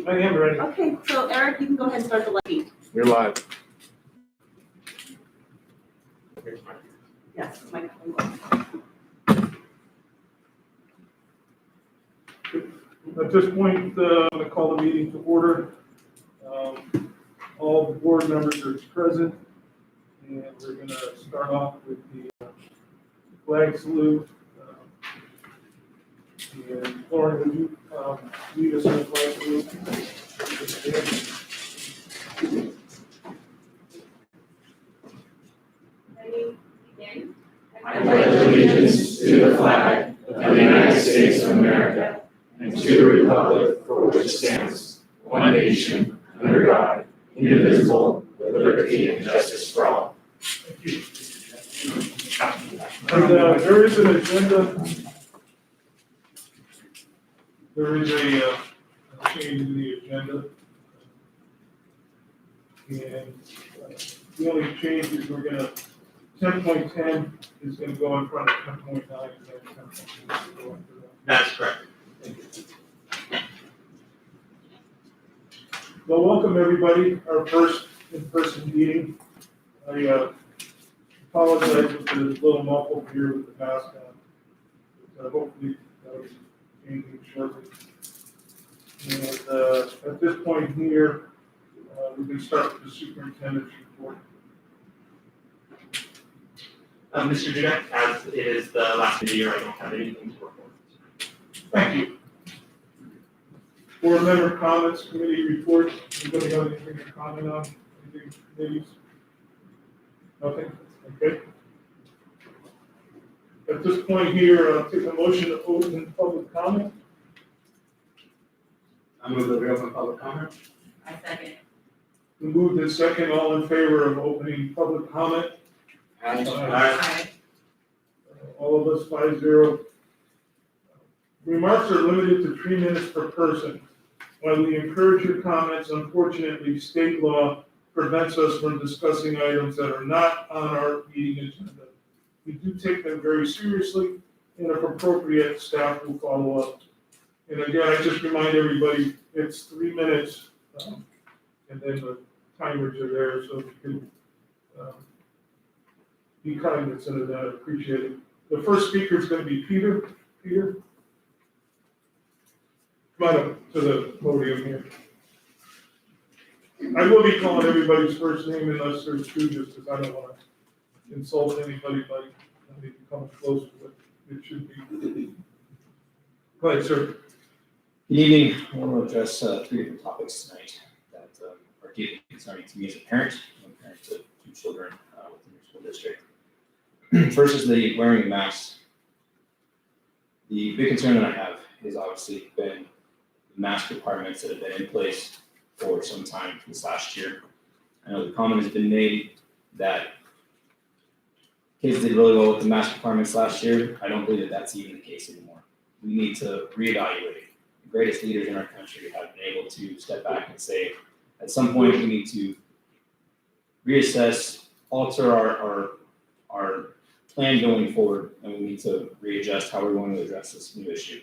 I am ready. Okay, so Eric, you can go ahead and start the light. You're live. Yes, microphone. At this point, I'm going to call the meeting to order. All the board members are present, and we're going to start off with the flag salute. And Lauren, would you lead us in the flag salute? Ready? Begin. I pledge allegiance to the flag of the United States of America and to the republic for which it stands, one nation, under God, indivisible, with liberty and justice for all. Thank you. And there is an agenda. There is a change in the agenda. And the only change is we're going to, 10.10 is going to go in front of 10.9 and then 10.2 is going to go. That's correct. Well, welcome everybody, our first in-person meeting. I apologize with the little muffled here with the mask on. But, hopefully that'll be changing shortly. And at this point here, we can start with the superintendent's report. Mr. Duda, as it is the last of the year, I don't have anything to report. Thank you. Board member comments, committee reports. Anybody have anything to comment on? Anything, ladies? Nothing? Okay. At this point here, I'll take a motion to open public comment. I move that we open public comment. I second. We moved in second, all in favor of opening public comment. Aye. All of us 5-0. Remarks are limited to 3 minutes per person. While we encourage your comments, unfortunately, state law prevents us from discussing items that are not on our meeting agenda. We do take them very seriously, and if appropriate, staff will follow up. And again, I just remind everybody, it's 3 minutes, and then the timers are there, so if you can be cognizant of that, I appreciate it. The first speaker is going to be Peter. Peter? Come on up to the podium here. I will be calling everybody's first name unless there's two, just because I don't want to insult anybody by coming close to what it should be. Go ahead, sir. Good evening. I want to address 3 different topics tonight that are deeply concerning to me as a parent. I'm a parent to 2 children within your school district. First is the wearing of masks. The big concern that I have has obviously been the mask requirements that have been in place for some time this last year. I know the comment has been made that kids did really well with the mask requirements last year. I don't believe that that's even the case anymore. We need to reevaluate. The greatest leaders in our country have been able to step back and say, at some point we need to reassess, alter our plan going forward, and we need to readjust how we're going to address this new issue.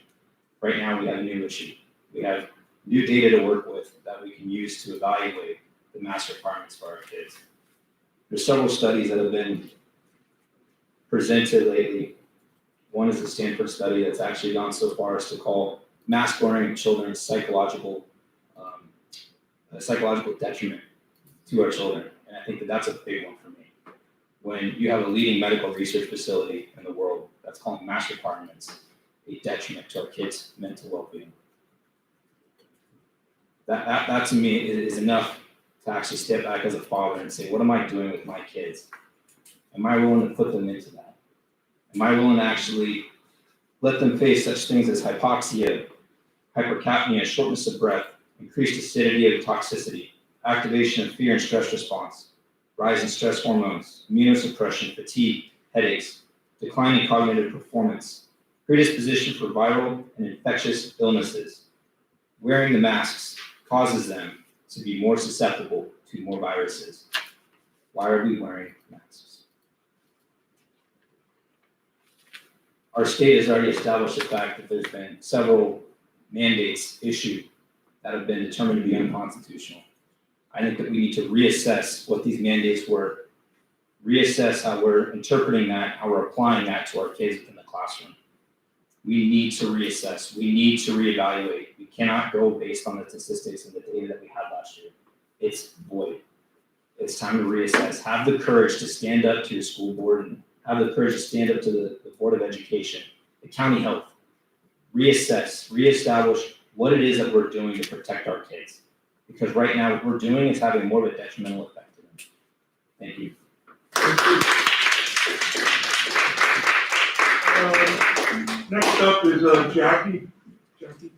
Right now we have a new issue. We have new data to work with that we can use to evaluate the mask requirements for our kids. There's several studies that have been presented lately. One is the Stanford study that's actually gone so far as to call mask wearing children psychological detriment to our children. And I think that that's a big one for me. When you have a leading medical research facility in the world that's calling mask requirements a detriment to our kids' mental well-being. That to me is enough to actually step back as a father and say, what am I doing with my kids? Am I willing to put them into that? Am I willing to actually let them face such things as hypoxia, hypercapnia, shortness of breath, increased acidity of toxicity, activation of fear and stress response, rise in stress hormones, immunosuppression, fatigue, headaches, declining cognitive performance, predisposition for viral and infectious illnesses. Wearing the masks causes them to be more susceptible to more viruses. Why are we wearing masks? Our state has already established the fact that there's been several mandates issued that have been determined to be unconstitutional. I think that we need to reassess what these mandates were, reassess how we're interpreting that, how we're applying that to our kids within the classroom. We need to reassess. We need to reevaluate. We cannot go based on the statistics and the data that we had last year. It's void. It's time to reassess. Have the courage to stand up to your school board and have the courage to stand up to the Board of Education, the county health. Reassess, reestablish what it is that we're doing to protect our kids. Because right now what we're doing is having more of a detrimental effect to them. Thank you. Next up is Jackie. Jackie.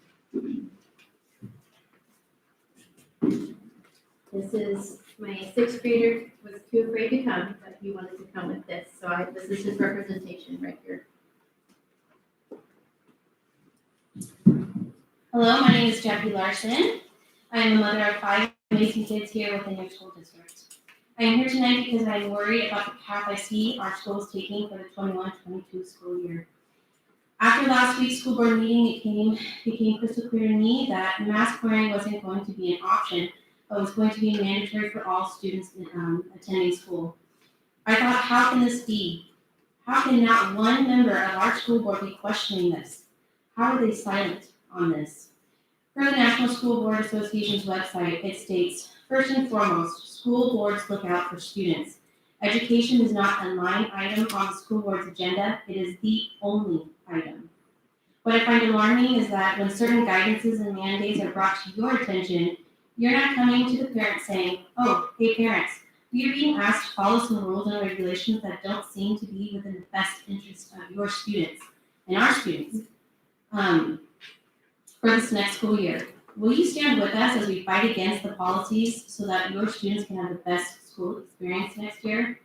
This is my sixth grader, was too afraid to come, but he wanted to come with this, so this is his representation right here. Hello, my name is Jackie Larson. I am a mother of 5 amazing kids here within your school district. I am here tonight because I am worried about the path I see our school is taking for the 21-22 school year. After last week's school board meeting, it became crystal clear to me that mask wearing wasn't going to be an option, but was going to be mandatory for all students attending school. I thought, how can this be? How can not one member of our school board be questioning this? How are they silent on this? Per the National School Board Association's website, it states, first and foremost, school boards look out for students. Education is not a line item on the school board's agenda, it is the only item. What I find alarming is that when certain guidances and mandates are brought to your attention, you're not coming to the parents saying, oh, hey parents, we are being asked to follow some rules and regulations that don't seem to be within the best interest of your students and our students for this next school year. Will you stand with us as we fight against the policies so that your students can have the best school experience next year?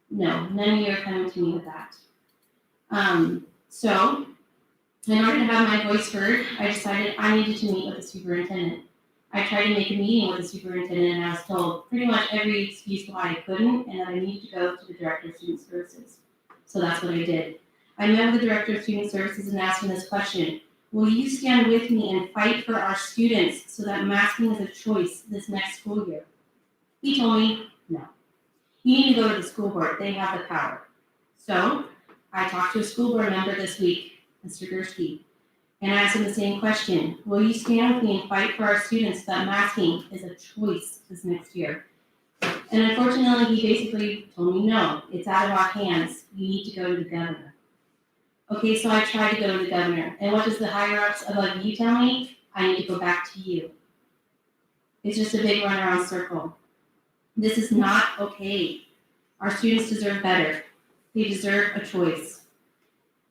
No, none of you are coming to me with that. So, in order to have my voice heard, I decided I needed to meet with the superintendent. I tried to make a meeting with the superintendent and I was told pretty much every excuse why I couldn't and that I needed to go to the director of student services. So that's what I did. I met with the director of student services and asked him this question: will you stand with me and fight for our students so that masking is a choice this next school year? He told me, no. You need to go to the school board, they have the power. So I talked to a school board member this week, Mr. Gursky, and I asked him the same question. Will you stand with me and fight for our students that masking is a choice this next year? And unfortunately, he basically told me, no, it's out of our hands. You need to go to the governor. Okay, so I tried to go to the governor. And what does the higher-ups above you tell me? I need to go back to you. It's just a big runaround circle. This is not okay. Our students deserve better. They deserve a choice.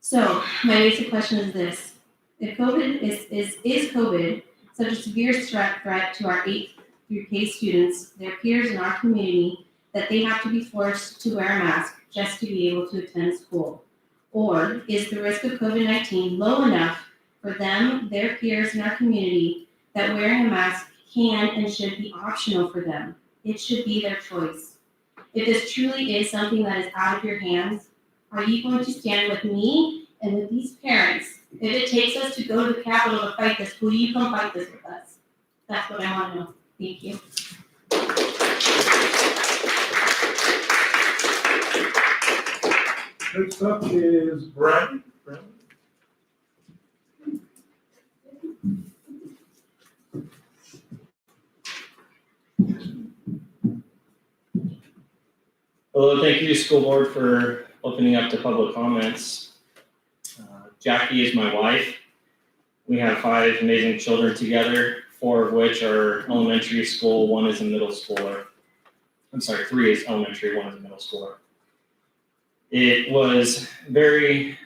So my basic question is this: if COVID is COVID such a severe threat to our 8th through K students, their peers in our community, that they have to be forced to wear a mask just to be able to attend school? Or is the risk of COVID-19 low enough for them, their peers in our community, that wearing a mask can and should be optional for them? It should be their choice. If this truly is something that is out of your hands, are you going to stand with me and with these parents? If it takes us to go to the Capitol to fight this, will you come fight this with us? That's what I want to know. Thank you. Next up is Brad. Hello, thank you, school board, for opening up to public comments. Jackie is my wife. We have 5 amazing children together, 4 of which are elementary school, 1 is a middle schooler. I'm sorry, 3 is elementary, 1 is a middle schooler. It was very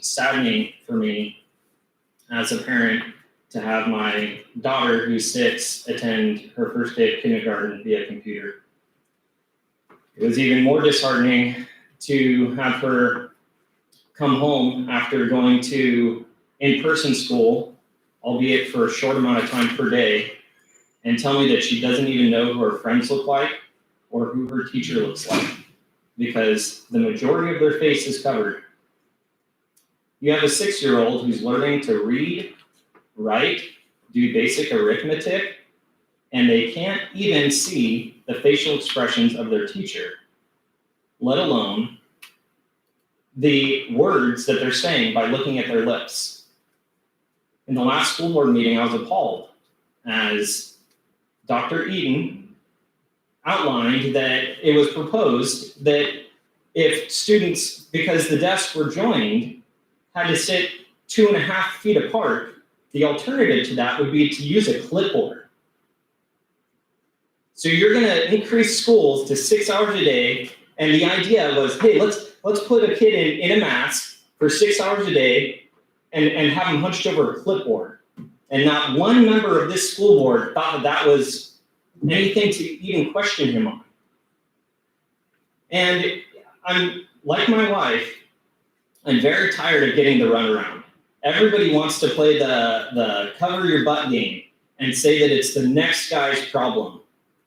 saddening for me as a parent to have my daughter, who's 6, attend her first day of kindergarten via computer. It was even more disheartening to have her come home after going to in-person school, albeit for a short amount of time per day, and tell me that she doesn't even know who her friends look like or who her teacher looks like, because the majority of their face is covered. You have a 6-year-old who's learning to read, write, do basic arithmetic, and they can't even see the facial expressions of their teacher, let alone the words that they're saying by looking at their lips. In the last school board meeting, I was appalled as Dr. Eden outlined that it was proposed that if students, because the desks were joined, had to sit 2.5 feet apart, the alternative to that would be to use a clipboard. So you're gonna increase schools to 6 hours a day, and the idea was, hey, let's put a kid in a mask for 6 hours a day and have them hunched over a clipboard. And not one member of this school board thought that that was anything to even question him on. And I'm, like my wife, I'm very tired of getting the runaround. Everybody wants to play the cover your butt game and say that it's the next guy's problem,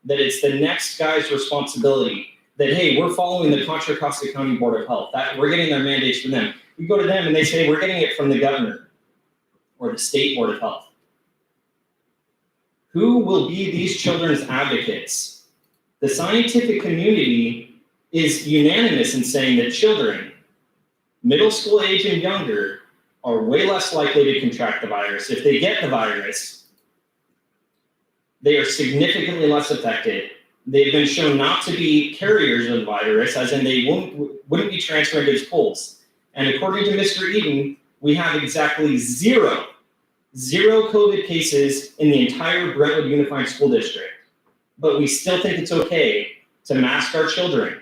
that it's the next guy's responsibility, that, hey, we're following the Contra Costa County Board of Health, that we're getting their mandates from them. We go to them and they say, we're getting it from the governor or the state Board of Health. Who will be these children's advocates? The scientific community is unanimous in saying that children, middle school age and younger, are way less likely to contract the virus. If they get the virus, they are significantly less affected. They've been shown not to be carriers of the virus, as in they wouldn't be transferred to schools. And according to Mr. Eden, we have exactly zero COVID cases in the entire Brentwood Unified School District. But we still think it's okay to mask our children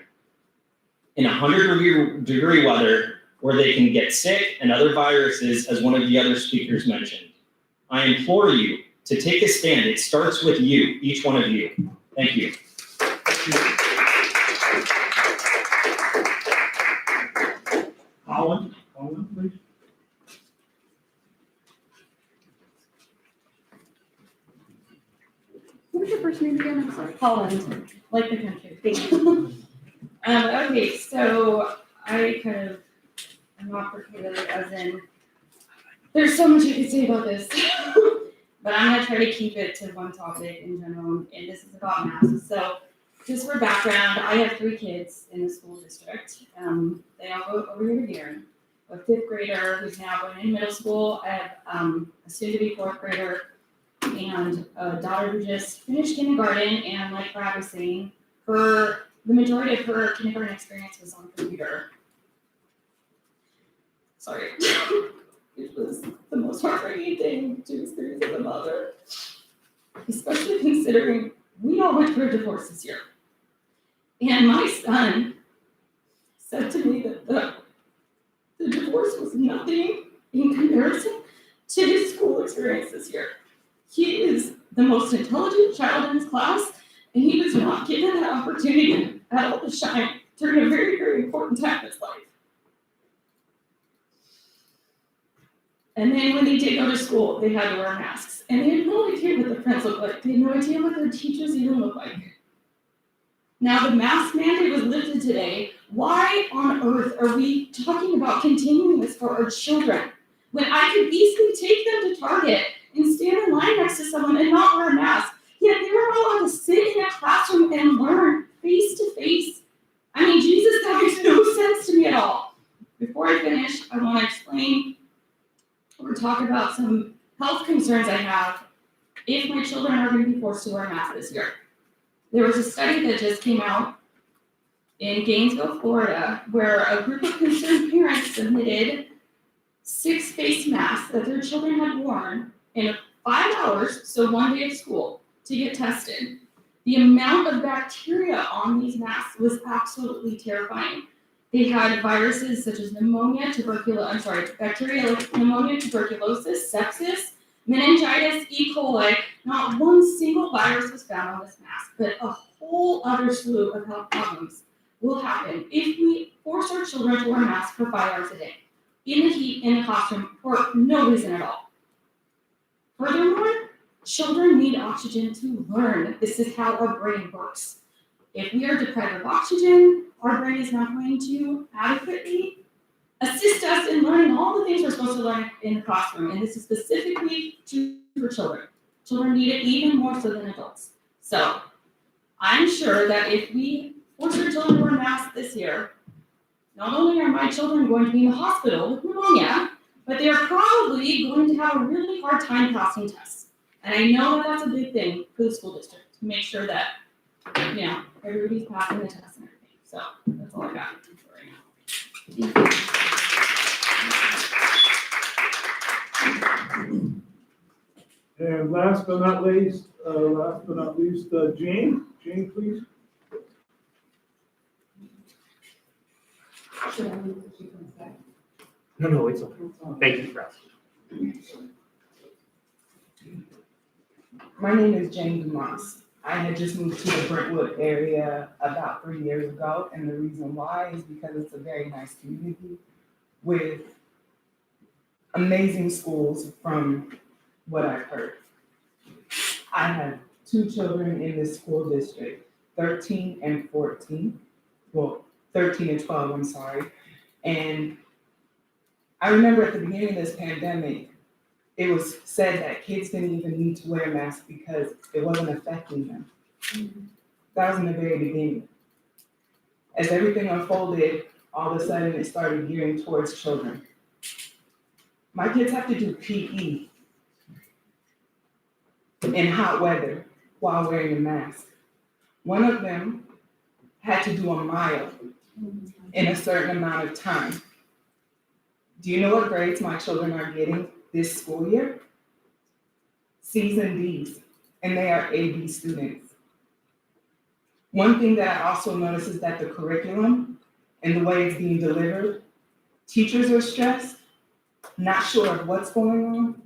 in 100-degree weather where they can get sick and other viruses, as one of the other speakers mentioned. I implore you to take a stand. It starts with you, each one of you. Thank you. Colin, please. What was your first name again? I'm sorry. Holland, like the country. Thank you. Okay, so I kind of am not prepared, as in, there's so much I could say about this. But I'm gonna try to keep it to one topic in general, and this is about masks. So just for background, I have 3 kids in the school district. They all go over here to Deeren. A 5th grader who's now going in middle school. I have a soon-to-be 4th grader and a daughter who just finished kindergarten. And like Brad was saying, the majority of her kindergarten experience was on computer. Sorry. It was the most heartbreaking thing to experience as a mother, especially considering we all went through a divorce this year. And my son said to me that the divorce was nothing in comparison to his school experience this year. He is the most intelligent child in his class, and he was not given that opportunity at all to shine during a very, very important time in his life. And then when they did go to school, they had to wear masks. And they had no idea what their friends looked like. They had no idea what their teachers even looked like. Now the mask mandate was lifted today. Why on earth are we talking about continuing this for our children? When I could easily take them to Target and stand in line next to someone and not wear a mask. Yet they were not allowed to sit in a classroom and learn face to face. I mean, Jesus, that makes no sense to me at all. Before I finish, I want to explain or talk about some health concerns I have if my children are going to be forced to wear masks this year. There was a study that just came out in Gainesville, Florida, where a group of concerned parents submitted 6 face masks that their children had worn in 5 hours, so 1 day of school, to get tested. The amount of bacteria on these masks was absolutely terrifying. They had viruses such as bacteria like pneumonia, tuberculosis, sepsis, meningitis, E. coli. Not one single virus was found on this mask, but a whole other slew of health problems will happen if we force our children to wear masks for 5 hours a day, in the heat, in the classroom, for no reason at all. Furthermore, children need oxygen to learn. This is how our brain works. If we are deprived of oxygen, our brain is not going to adequately assist us in learning all the things we're supposed to learn in the classroom. And this is specifically true for children. Children need it even more so than adults. So I'm sure that if we force our children to wear masks this year, not only are my children going to be in the hospital with pneumonia, but they are probably going to have a really hard time passing tests. And I know that that's a big thing for the school district, to make sure that, everybody's passing the tests and everything. So that's all I got for right now. And last but not least, Jane, please. No, it's okay. Thank you for asking. My name is Jane Dumas. I had just moved to the Brentwood area about 3 years ago, and the reason why is because it's a very nice community with amazing schools from what I've heard. I have 2 children in this school district, 13 and 14. Well, 13 and 12, I'm sorry. And I remember at the beginning of this pandemic, it was said that kids didn't even need to wear masks because it wasn't affecting them. That was in the very beginning. As everything unfolded, all of a sudden it started gearing towards children. My kids have to do PE in hot weather while wearing a mask. One of them had to do a mile in a certain amount of time. Do you know what grades my children are getting this school year? C's and D's, and they are AB students. One thing that I also notice is that the curriculum and the way it's being delivered, teachers are stressed, not sure of what's going on.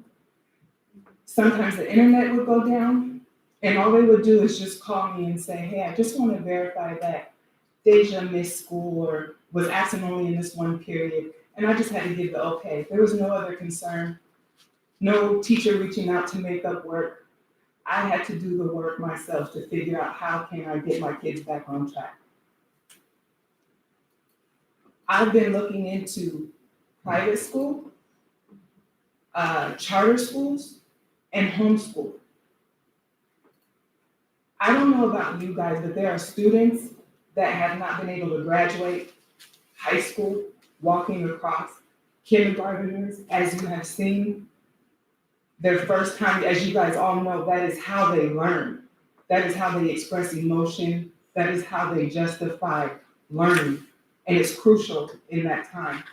Sometimes the internet would go down, and all they would do is just call me and say, hey, I just want to verify that Deja missed school or was absent only in this one period. And I just had to give the okay. There was no other concern, no teacher reaching out to make up work. I had to do the work myself to figure out how can I get my kids back on track. I've been looking into private school, charter schools, and homeschool. I don't know about you guys, but there are students that have not been able to graduate high school, walking across, kindergarteners, as you have seen, their first time, as you guys all know, that is how they learn. That is how they express emotion. That is how they justify learning. And it's crucial in that time.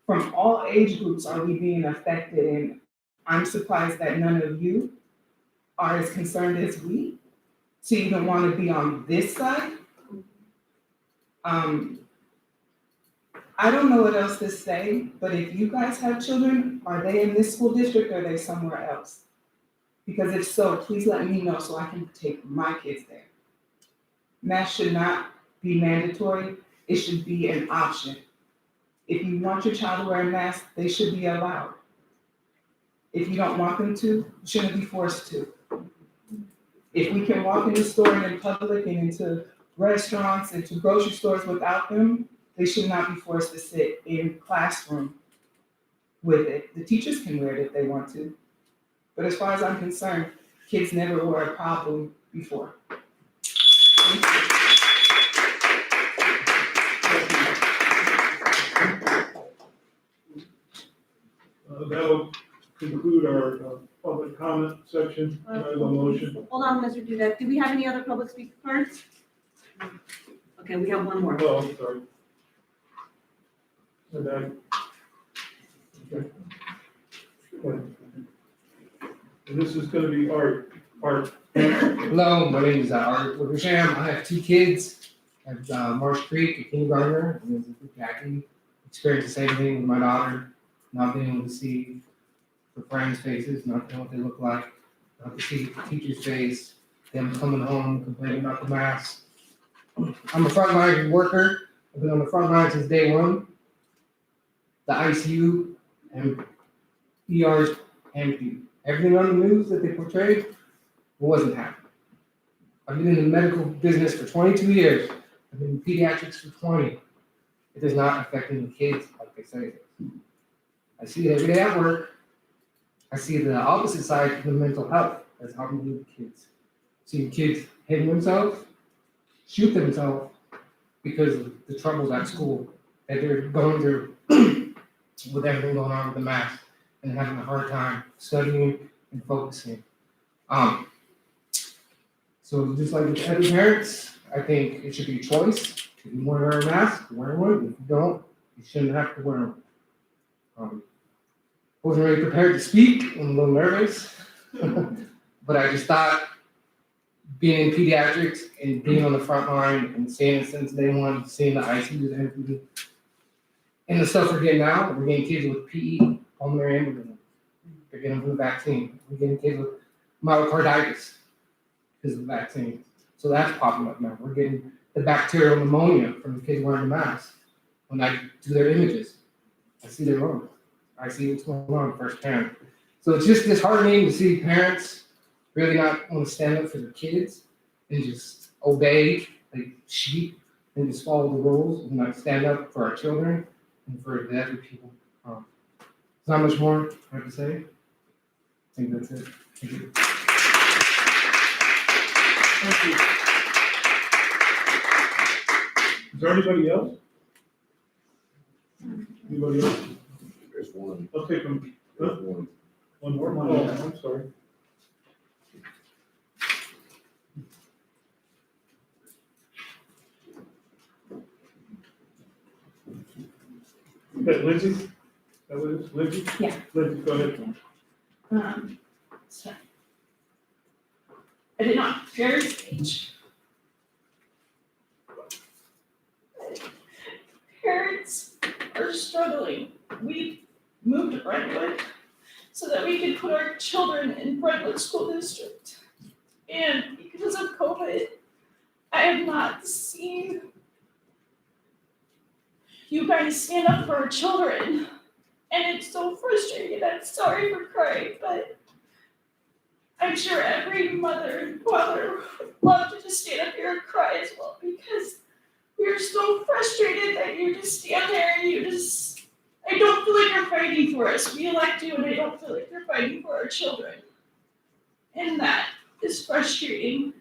From all age groups are we being affected, and I'm surprised that none of you are as concerned as we to even want to be on this side. I don't know what else to say, but if you guys have children, are they in this school district or are they somewhere else? Because if so, please let me know so I can take my kids there. Masks should not be mandatory, it should be an option. If you want your child to wear a mask, they should be allowed. If you don't want them to, you shouldn't be forced to. If we can walk in the store and in public and into restaurants and to grocery stores without them, they should not be forced to sit in classroom with it. The teachers can wear it if they want to. But as far as I'm concerned, kids never were a problem before. Thank you. That'll conclude our public comment section. I have a motion. Hold on, Mr. Dudek. Do we have any other public speaker cards? Okay, we have one more. Oh, I'm sorry. And okay. And this is gonna be Art. Hello, my name is Art Wickersham. I have 2 kids. I have Marsh Creek, a kindergartner, and this is Jackie. Experienced the same thing with my daughter, not being able to see her friends' faces, not knowing what they look like, not to see the teacher's face, them coming home complaining about the masks. I'm a frontline worker. I've been on the front line since day one. The ICU and ER's empty. Everything on the news that they portrayed wasn't happening. I've been in the medical business for 22 years. I've been in pediatrics for 20. It is not affecting the kids like they say it is. I see it every day at work. I see the opposite side, the mental health, that's how we lead kids. Seeing kids hitting themselves, shoot themselves because of the troubles at school that they're going through with everything going on with the mask and having a hard time studying and focusing. So just like with other parents, I think it should be a choice. If you want to wear a mask, wear one. If you don't, you shouldn't have to wear them. Wasn't really prepared to speak. I'm a little nervous, but I just thought being in pediatrics and being on the front line and seeing it since day one, seeing the ICUs and everything, and the stuff we're getting now, we're getting kids with PE, pulmonary embolism. They're getting from the vaccine. We're getting kids with myocarditis because of the vaccine. So that's popping up now. We're getting the bacterial pneumonia from the kids wearing the mask. When I do their images, I see their lungs. I see what's going on firsthand. So it's just disheartening to see parents really not want to stand up for their kids and just obey like sheep and just follow the rules and not stand up for our children and for the other people. There's not much more I have to say. I think that's it. Thank you. Thank you. Is there anybody else? Anybody else? There's one. I'll take them. There's one. One more? Oh, I'm sorry. Okay, Lindsay? Is that what it is? Lindsay? Yeah. Lindsay, go ahead. So I did not prepare a speech. Parents are struggling. We moved to Brentwood so that we could put our children in Brentwood School District. And because of COVID, I have not seen you guys stand up for our children. And it's so frustrating. I'm sorry for crying, but I'm sure every mother and father would love to just stand up here and cry as well, because we're so frustrated that you just stand there and I don't feel like you're fighting for us. We elect you and I don't feel like you're fighting for our children. And that is frustrating.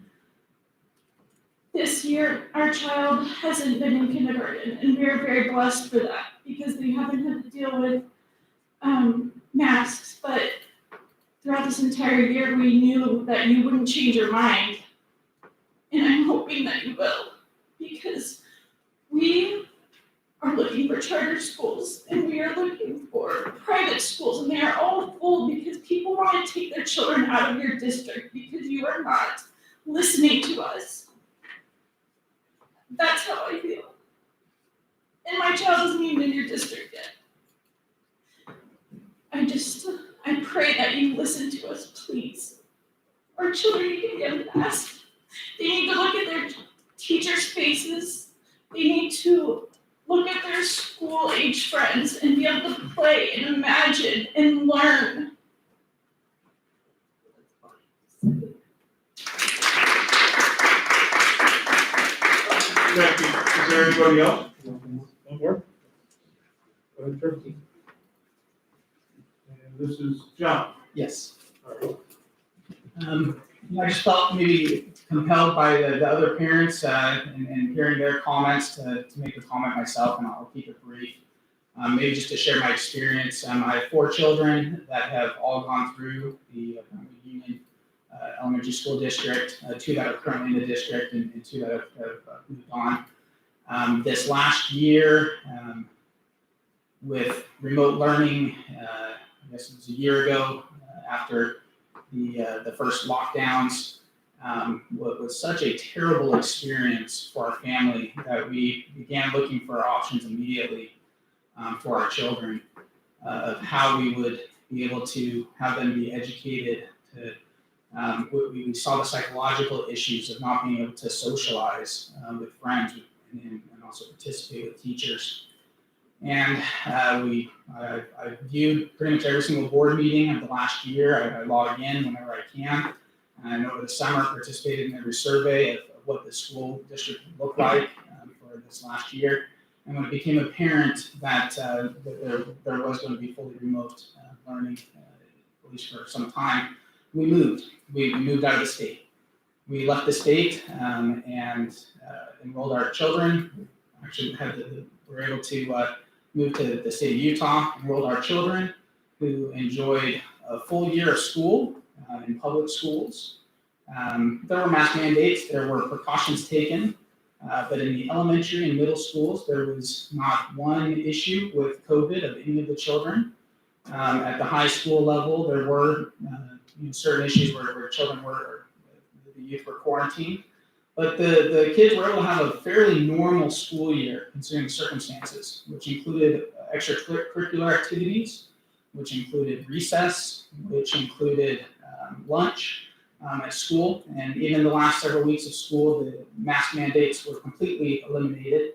This year, our child hasn't been in kindergarten, and we're very blessed for that because we haven't had to deal with masks, but throughout this entire year, we knew that you wouldn't change your mind. And I'm hoping that you will, because we are looking for charter schools and we are looking for private schools, and they are all full because people want to take their children out of your district because you are not listening to us. That's how I feel. And my child isn't even in your district yet. I pray that you listen to us, please. Our children need to get masked. They need to look at their teachers' faces. They need to look at their school-age friends and be able to play and imagine and learn. Thank you. Is there anybody else? One more? Go ahead, Turkey. And this is John. Yes. All right. I just felt maybe compelled by the other parents and hearing their comments to make a comment myself, and I'll keep it brief. Maybe just to share my experience. I have 4 children that have all gone through the Union Elementary School District, 2 that are currently in the district and 2 that have moved on. This last year, with remote learning, I guess it was a year ago, after the first lockdowns, was such a terrible experience for our family that we began looking for options immediately for our children of how we would be able to have them be educated. We saw the psychological issues of not being able to socialize with friends and also participate with teachers. And I viewed pretty much every single board meeting of the last year. I log in whenever I can. And over the summer, participated in every survey of what the school district would look like for this last year. And when it became apparent that there was going to be fully remote learning, at least for some time, we moved. We moved out of the state. We left the state and enrolled our children. Actually, were able to move to the state of Utah, enrolled our children, who enjoyed a full year of school in public schools. There were mask mandates, there were precautions taken, but in the elementary and middle schools, there was not one issue with COVID of any of the children. At the high school level, there were certain issues where children were, the youth were quarantined. But the kids were able to have a fairly normal school year considering circumstances, which included extracurricular activities, which included recess, which included lunch at school. And even the last several weeks of school, the mask mandates were completely eliminated.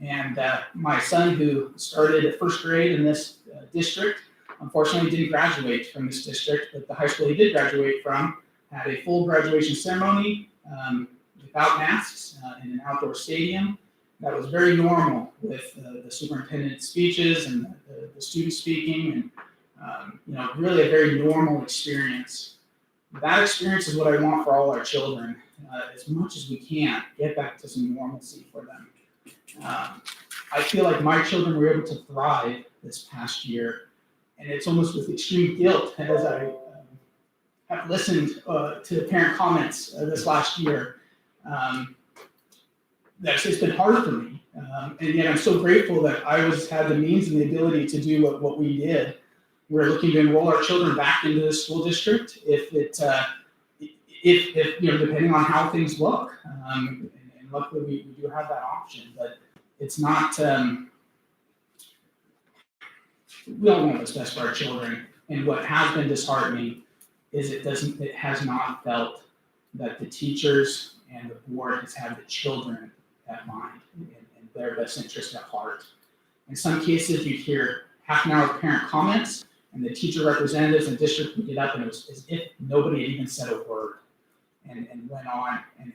And my son, who started at first grade in this district, unfortunately didn't graduate from this district, but the high school he did graduate from had a full graduation ceremony without masks in an outdoor stadium. That was very normal with the superintendent's speeches and the students speaking, and really a very normal experience. That experience is what I want for all our children, as much as we can, get back to some normalcy for them. I feel like my children were able to thrive this past year, and it's almost with extreme guilt as I have listened to parent comments this last year. It's been hard for me, and yet I'm so grateful that I had the means and the ability to do what we did. We're looking to enroll our children back into the school district if depending on how things look. And luckily we do have that option, but it's not. We all want what's best for our children, and what has been disheartening is it has not felt that the teachers and the board has had the children at mind and their best interest at heart. In some cases, you'd hear half an hour of parent comments, and the teacher representatives in the district would get up, and it was as if nobody had even said a word, and went on, and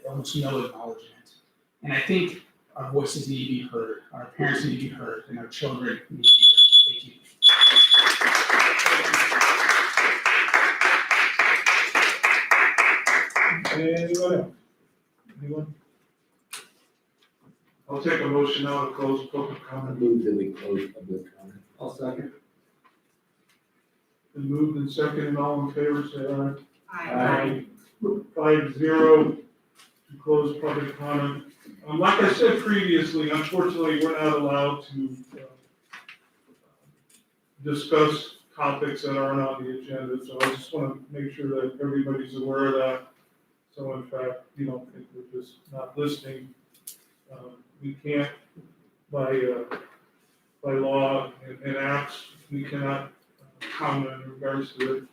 almost no acknowledgement. And I think our voices need to be heard, our parents need to be heard, and our children need to be heard. Thank you. Anyone else? Anyone? I'll take a motion now to close public I comment. move that we close public comment. I'll second. Been moved and seconded, all in favor, say aye. Aye. 5-0 to close public comment. Like I said previously, unfortunately, we're not allowed to discuss topics that aren't on the agenda, so I just want to make sure that everybody's aware of that. So in fact, you don't think we're just not listening. We can't, by law and acts, we cannot comment in regards to it.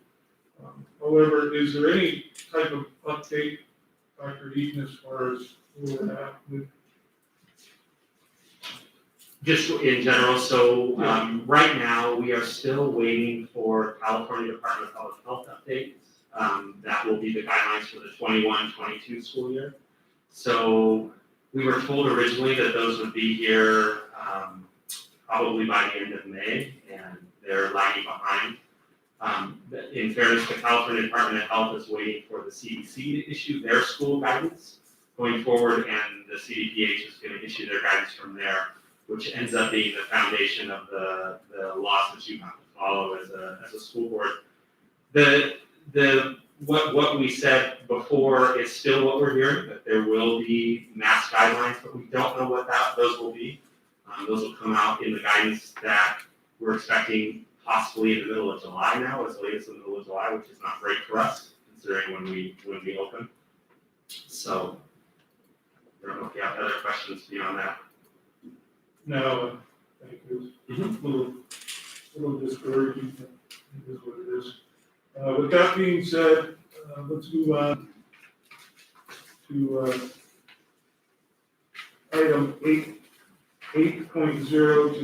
However, is there any type of update, Dr. Eaton, as far as where we're at with? Just in general, so right now, we are still waiting for California Department of Public Health updates. That will be the guidelines for the 21-22 school year. So we were told originally that those would be here probably by the end of May, and they're lagging behind. In fairness, the California Department of Health is waiting for the CDC to issue their school guidance going forward, and the CDPH is going to issue their guidance from there, which ends up being the foundation of the laws that you have to follow as a school board. What we said before is still what we're hearing, that there will be mask guidelines, but we don't know what those will be. Those will come out in the guidance that we're expecting possibly in the middle of July now, as late as the middle of July, which is not great for us considering when we open. So I don't know if you have other questions beyond that. No, thank you. A little discouraging, but it is what it is. With that being said, let's move on to item 8.0 to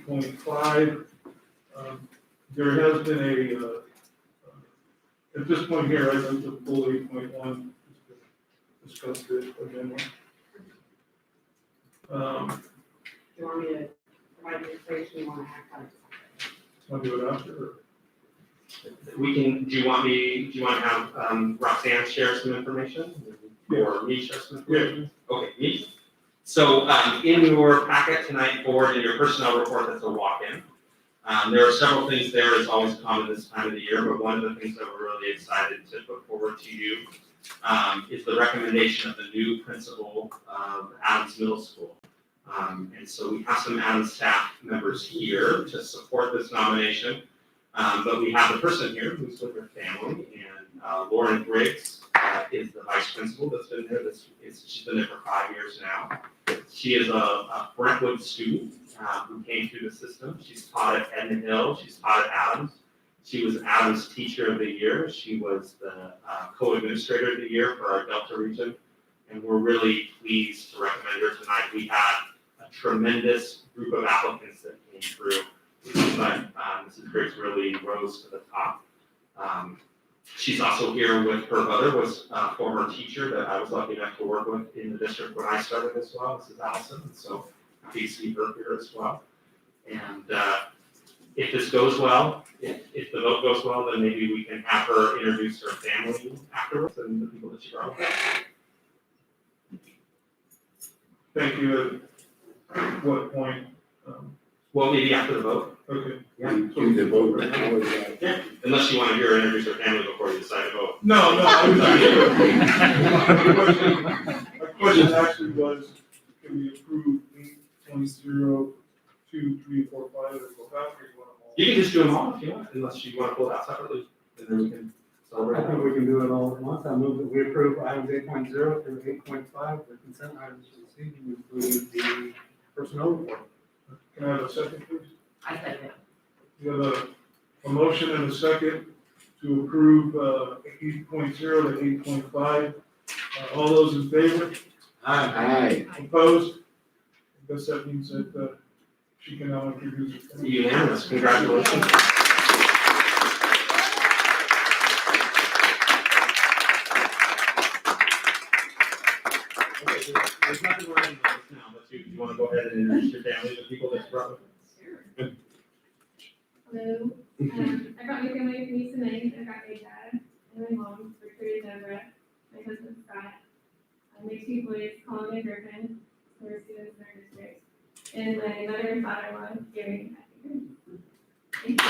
8.5. There has been at this point here, I'd like to pull 8.1, discuss this again. Do you want me to provide the information you want to act on? Want to do it after? Or? do you want to have Roxanne share some information? Or me share some information? Okay, me. So in your packet tonight, or in your personnel report, that's a walk-in. There are several things there, as always common this time of the year, but one of the things that we're really excited to put forward to you is the recommendation of the new principal of Adams Middle School. And so we have some Adams staff members here to support this nomination. But we have the person here who's with her family, and Lauren Briggs is the vice principal that's been there. She's been there for 5 years now. She is a Brentwood student who came through the system. She's taught at Edmond Hill. She's taught at Adams. She was Adams Teacher of the Year. She was the co-administrator of the year for our Delta region. And we're really pleased to recommend her tonight. We had a tremendous group of applicants that came through. But Mrs. Briggs really rose to the top. She's also here with her mother, was a former teacher that I was lucky enough to work with in the district when I started as well, Mrs. Allison. And so happy to see her here as well. And if this goes well, if the vote goes well, then maybe we can have her introduce her family afterwards and the people that she brought with her. Thank you. At what point? Well, maybe after the vote. Okay. Yeah. Do the vote right now, or is that? Yeah. Unless you want to hear her introduce her family before you decide to vote. No, I was not. My question actually was, can we approve 8.0, 2, 3, 4, 5, or go back, or you want them all? You can just do them all if you want, unless you want to pull it out separately, and then we can celebrate. I think we can do it all at once. I move that we approve items 8.0 through 8.5, the consent items for this evening, including the personnel report. Can I have a second, please? I said it. We have a motion and a second to approve 8.0 to 8.5. All those in favor? Aye. Opposed? I guess that means that she can now introduce her family. Unanimous, congratulations. Okay, there's nothing we're in this now, but you want to go ahead and introduce your family, the people that you brought with you? Hello. I brought my family with me tonight. I got my dad and my mom, Richard and Deborah, my husband Scott, my 2 boys, Colin and Griffin, who are students in our district, and my mother and father-in-law, Gary and Matthew. Thank you.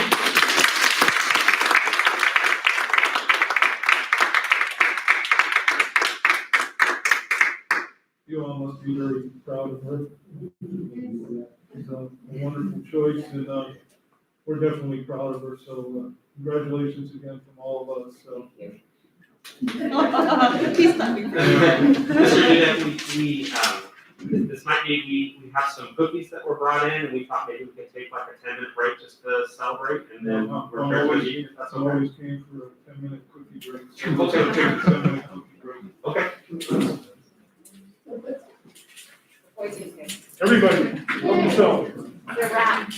You all must be very proud of her. She's a wonderful choice, and we're definitely proud of her, so congratulations again from all of us, so. He's laughing. This might be, we have some cookies that were brought in, and we thought maybe we could take like a 10-minute break just to celebrate, and then we're here with you, if that's I okay. always came for a 10-minute cookie break. So we'll take a 10-minute cookie break. Okay. Everybody, help yourself. They're wrapped.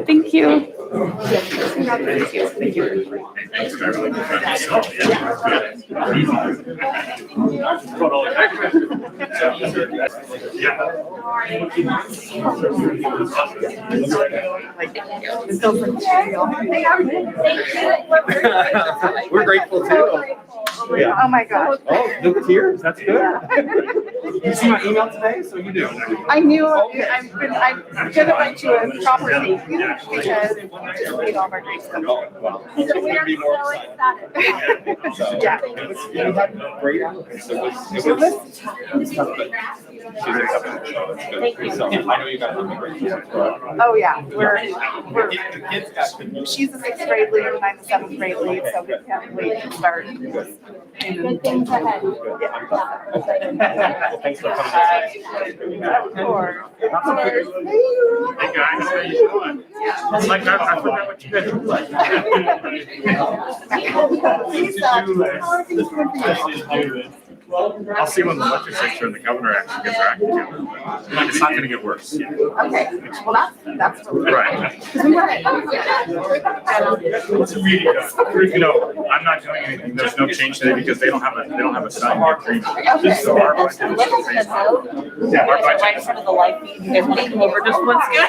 Thank you. We're grateful too. Oh my gosh. Oh, no tears, that's good. You see my email today, so you do. I knew I'm gonna write you a proper thank you because you just made all of our great stuff. So we are so excited. Yeah. We had great applicants. It was tough, but she's accepted, so it's good. Thank you. So I know you guys have been great. Oh, yeah, she's a 6th grade lead and I'm a 7th grade lead, so we can't wait to start. Good things ahead. Well, thanks for coming. Of course. Hey guys, how you doing? Like I forgot what you guys look like. Well, I'll see when the legislature and the governor actually gets their act together. It's not going to get worse. Okay, well that's really Right. because we were No, I'm not doing anything. There's no change today because they don't have a signed agreement. So our budget is based on. Yeah, our budget. Right in front of the light feed. You guys want to come over just once? Good.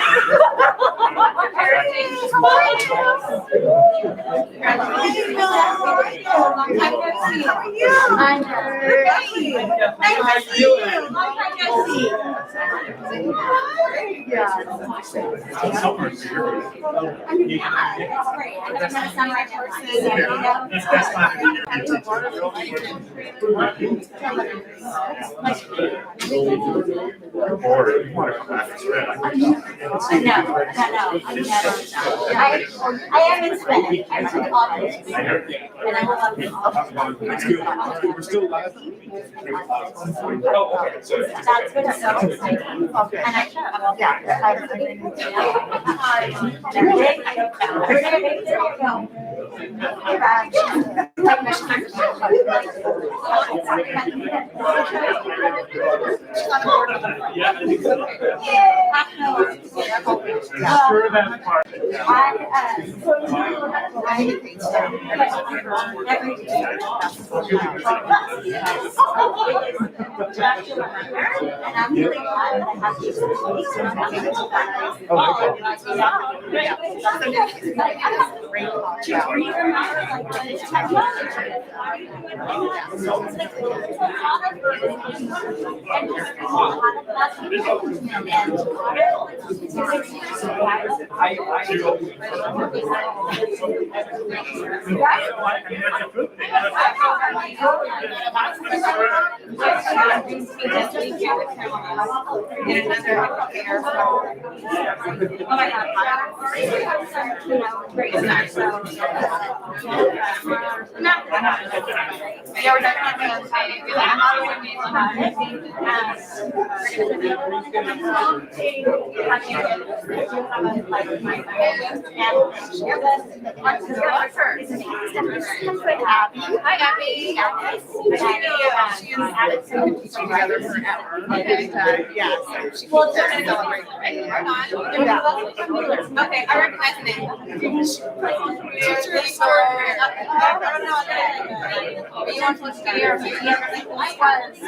I haven't spent it. I took all of it. And I love it. We're still live. That's been so exciting. And I and I'm really glad that I have these Hi, Abby. Together forever. Yeah, so she Well, wants to celebrate. Right on. Okay, I recognize the name. Teacher extraordinary. You want to look at your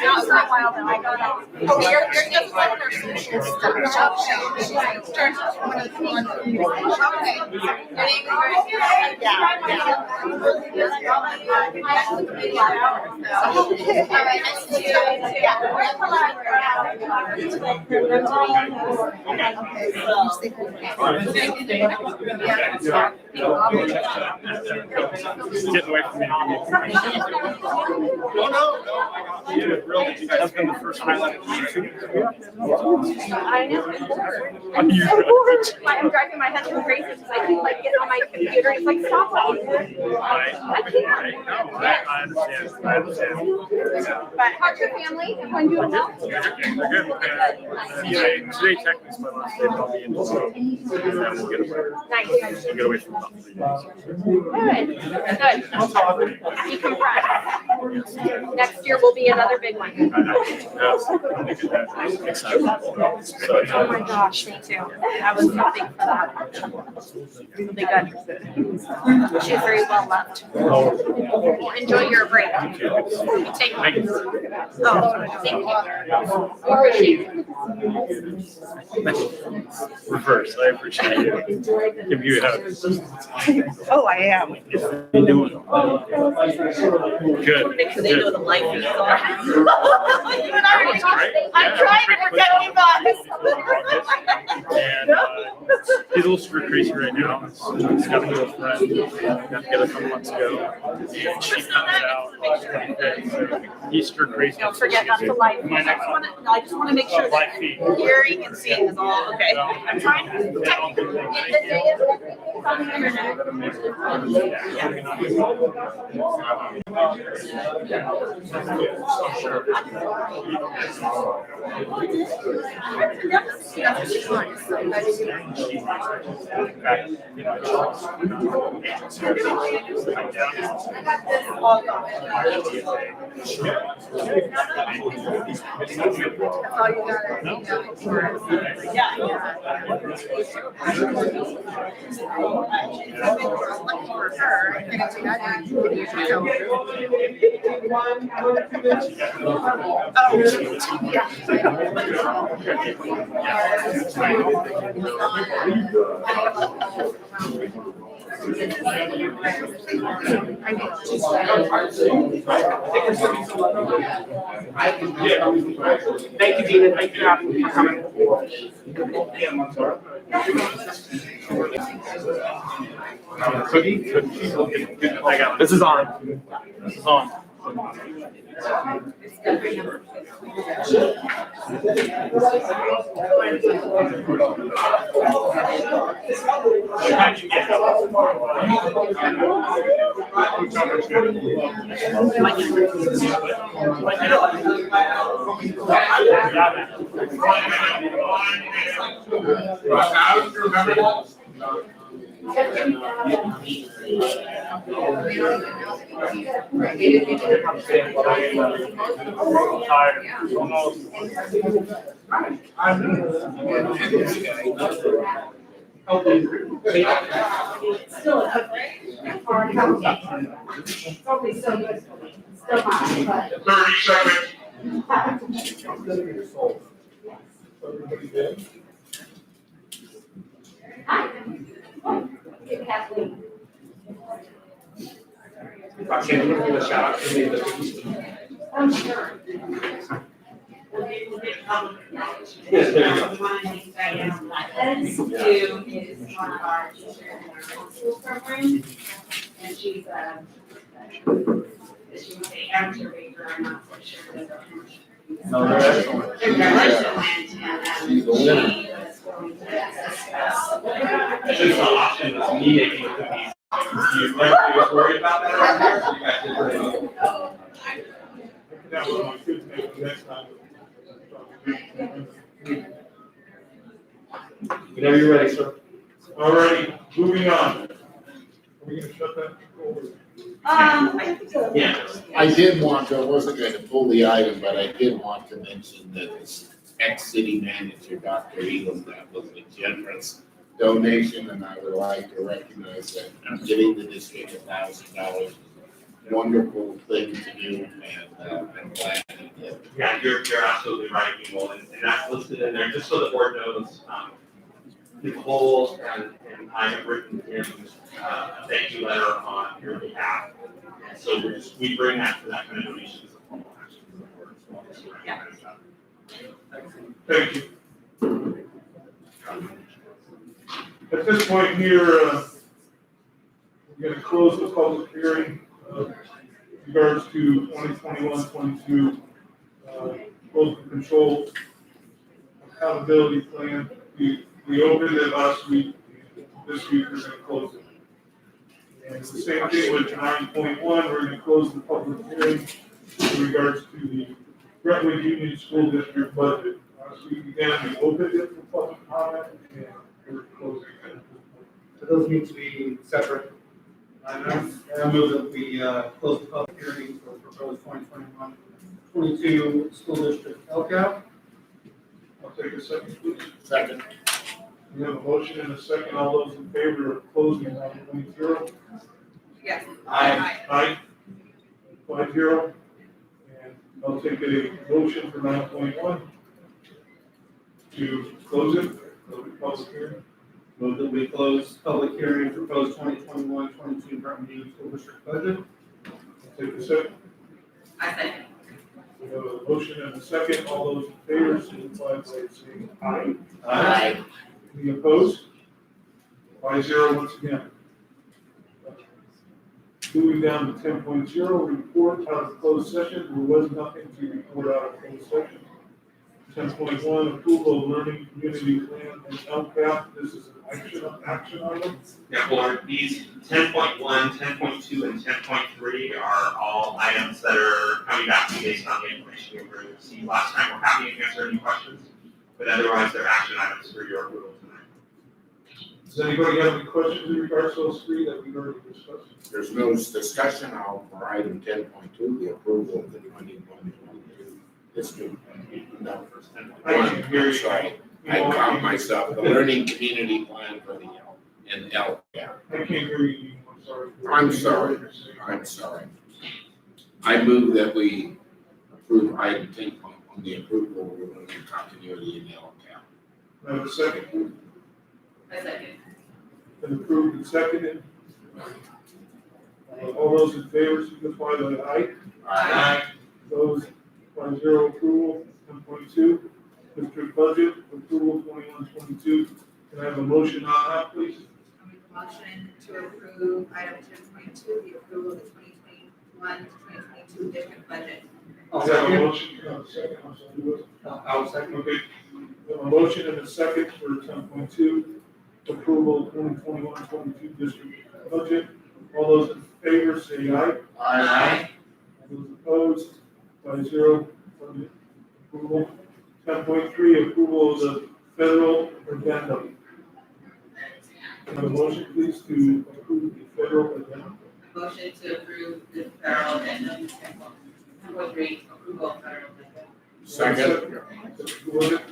not for a while though. I go down. Oh, you're just like her social stuff. She's one of the people on the okay. Your name is yeah. Get away from me. That's been the first highlight. I know. I'm driving my husband crazy because I keep like getting on my computer. He's like, stop it. I understand. But how's your family? Everyone doing well? They're good. Today technically is my last day, but I'll be in the zone. And then we'll get away. Nice. We'll get away from about 3 days. Good. Decompress. Next year will be another big one. I'm excited. Oh my gosh, me too. I was hoping for that. Really good. She's very well loved. Well, enjoy your break. Take one. Oh, thank you. Appreciate it. Reverse. I appreciate you. Give you a hug. Oh, I am. How you doing? Good. Make sure they know the life is on. You and I are I'm trying to forget you guys. And he's a little super crazy right now. He's got a girlfriend. Got together a couple months ago. She comes out. So he's super crazy. Don't forget not to like. I just want to make sure that hearing and seeing is all okay. I'm trying to protect you. The day is on the internet. Lucky for her, I can't see that. Thank you, Gina. Thank you for coming. Cookie? I got it. This is on. This is on. Can you give a shout out to me? I'm sure. Yes, there you go. One of the things I do is one of our teachers in our homeschool program, and she's she was a amateur baker, I'm not so sure whether how much. No, they're excellent. Her graduation went, and she was going to discuss. It's just an option, it's me making cookies. You was worried about that? You guys did pretty well. That was my kids make the next time. Whenever you're ready, sir. All righty, moving on. Are we gonna shut that? I think so. Yeah. I did want to, I wasn't going to pull the item, but I did want to mention that this ex-city manager, Dr. Elam, that was a generous donation, and I would like to recognize that I'm giving the district $1,000. Wonderful thing to do, and I'm glad he did. Yeah, you're absolutely right, Nicole, and that's listed in there, just so the board knows, Nicole and I have written him a thank you letter on your behalf. And so we bring that for that kind of donation as a formal action. Yeah. Thank you. At this point here, we're gonna close the public hearing, in regards to 2021-22 local control accountability plan. We opened it last week, this week we're gonna close it. And it's the same thing with 9.1, we're gonna close the public hearing in regards to the Brentwood Union School District budget. Last week again, we opened it for public comment, and we're closing it. So those need to be separate items. I move that we close the public hearing for proposed 2021-22 school district LCAP. I'll take a second, please. Second. We have a motion and a second. All those in favor of closing 9.0? Yes. Aye. 5-0. And I'll take a motion for 9.1 to close it, close the public hearing. Move that we close public hearing for proposed 2021-22 Brentwood Union School District budget. I'll take a second. I think. We have a motion and a second. All those in favor, signify by saying aye. Aye. Any opposed? 5-0 once again. Moving down to 10.0, report out of closed session. There was nothing to report out of closed session. 10.1, approval of learning community plan and LCAP. This is an action item. Yeah, board, these 10.1, 10.2, and 10.3 are all items that are coming back to you based on the information we received last time. We're happy to answer any questions, but otherwise they're action items for your approval tonight. Does anybody have any questions in regards to those three that we've already discussed? There's no discussion now for item 10.2, the approval of the 21-22 district. No, I can hear you. Sorry, I caught myself, the learning community plan for the and LCAP. I can't hear you, I'm sorry. I'm sorry. I move that we approve item 10 on the approval of the continuity in LCAP. I have a second, please. A second. Been approved and seconded. All those in favor signify by aye. Aye. Those 5-0 approval. 10.2, district budget approval 21-22. Can I have a motion on that, please? I make a motion to approve item 10.2, the approval of the 2021-2022 district budget. Is that a motion? Second, I'm sorry, who was it? I'll second. Okay. We have a motion and a second for 10.2, approval 2021-22 district budget. All those in favor say aye. Aye. Those opposed, 5-0, budget approval. 10.3, approval of the federal addendum. Can I have a motion, please, to approve the federal addendum? Motion to approve the federal addendum, 10.3, approval of federal addendum. Second. Who was it?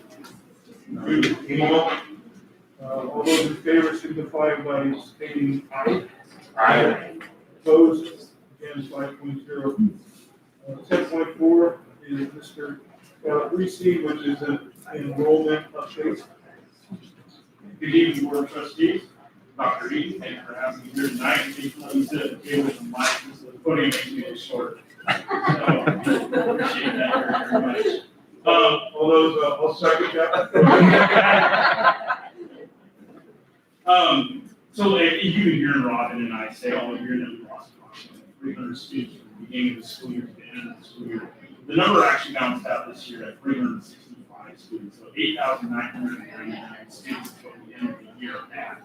All those in favor signify by stating aye. Aye. Opposed, again, 5.0. 10.4 is Mr. Reese, which is an enrollment update. Good evening, Board of Trustees. Dr. Eaton, thank you for having me here tonight. Please sit at the table with mic, so the podium makes me look short. So, appreciate that very much. All those, I'll second that. So you can hear Robin and I say all year that we lost approximately 300 students from the beginning of the school year to the end of the school year. The number actually bounced out this year at 365 students, so 8,999 students at the end of the year at.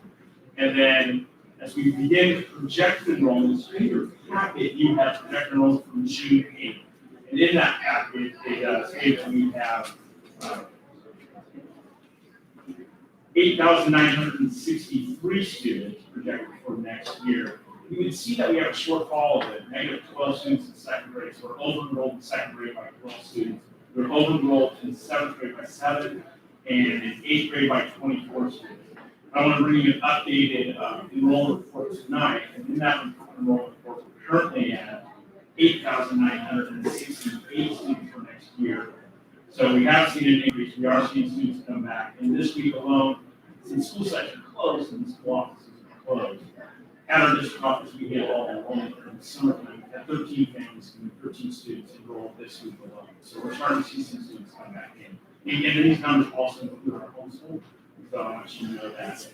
And then as we begin projected enrollments, in your packet, you have projected enrollments from June 8th. And in that packet, it states that we have 8,963 students projected for next year. You can see that we have a shortfall of -12 students in second grade. So we're over-enrolled in second grade by 12 students. We're over-enrolled in seventh grade by 7, and in eighth grade by 24 students. I want to bring you an updated enrollment report tonight, and in that enrollment report, we're currently at 8,968 students for next year. So we have seen an increase. We are seeing students come back. And this week alone, since school session closed and school offices are closed, at our district office, we get all enrollment during the summertime. We had 13 families and 13 students enrolled this week alone. So we're starting to see some students come back in. And these numbers also include our homeschool. So I want you to know that.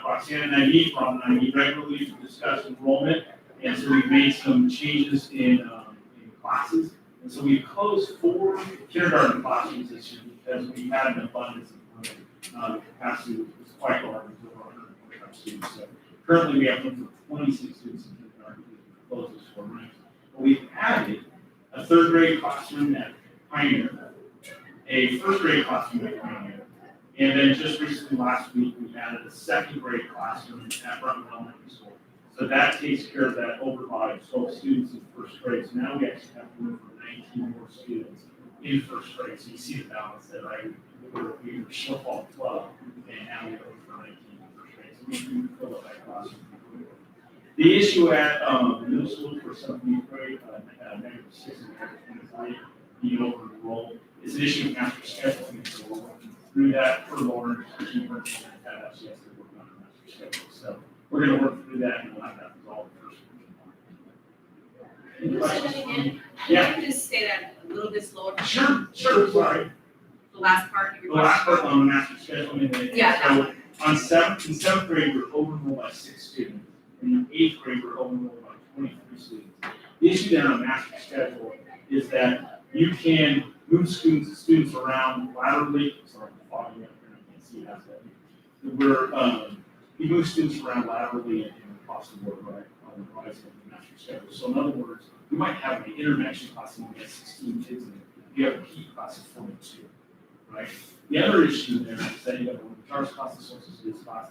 Roxanne and I meet, Rob and I meet regularly to discuss enrollment. And so we've made some changes in classes. And so we've closed 4 kindergarten classrooms this year because we had an abundance of capacity was quite large, over 145 students. So currently we have room for 26 students in kindergarten. We've closed those 4 rooms. But we've added a 3rd grade classroom at Pioneer, a 1st grade classroom at Pioneer, and then just recently last week we added a 2nd grade classroom at Brentwood Elementary School. So that takes care of that overload of 12 students in 1st grade. So now we actually have room for 19 more students in 1st grade. So you see the balance there, right? We were shortfall 12, and now we have room for 19 in 1st grade. So we can fill up that classroom. The issue at middle school for 7th and 8th grade, -6 and -23, being over-enrolled, is an issue of master scheduling. So we're working through that for Lauren. She works on that. She has to work on her master schedule. So we're going to work through that and we'll have that resolved first. Can you say that again? Yeah. Can you just say that a little bit slower? Sure, sorry. The last part of your The last question? part on the master scheduling. Yeah, that So on 7th grade, we're over-enrolled by 6 students. In 8th grade, we're over-enrolled by 23 students. The issue there on master schedule is that you can move students around laterally. Sorry, I'm fogging up here, I can't see that. We move students around laterally and across the board, right, on the rise of the master schedule. So in other words, you might have an intervention class and you have 16 kids in it. You have a PE class of 42, right? The other issue there is that you have a charge class of social studies class.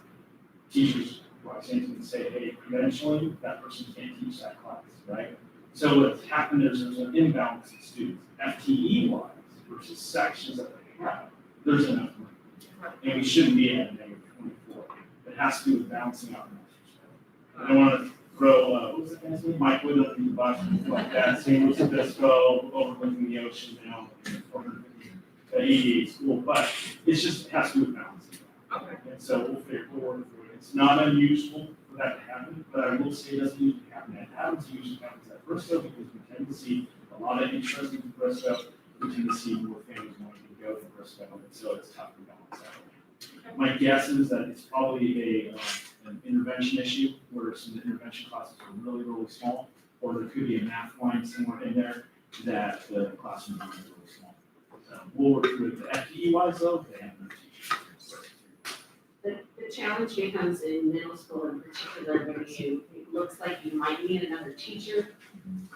Teachers, Roxanne's going to say, hey, credentialing, that person can't teach that class, right? So what's happened is there's an imbalance in students. FTE-wise versus sections that they have, there's enough room. And we shouldn't be at a -24. it has to do with balancing out. I don't want to throw, Mike Wood up in the bus like that, San Luis Obispo, overlooking the ocean now, over the ADA school, but it's just, it has to do with balancing. Okay. And so we'll work through it. It's not unusual for that to happen, but I will say it doesn't usually happen. It happens usually happens at Bristow because we tend to see a lot of interest in Bristow. We tend to see more families wanting to go to Bristow, and so it's tough to balance out. My guess is that it's probably an intervention issue where some intervention classes are really, really small, or there could be a math line somewhere in there that the classroom is really small. So we'll work through the FTE wise though, they have no teachers. The challenge becomes in middle school in particular, when it looks like you might need another teacher.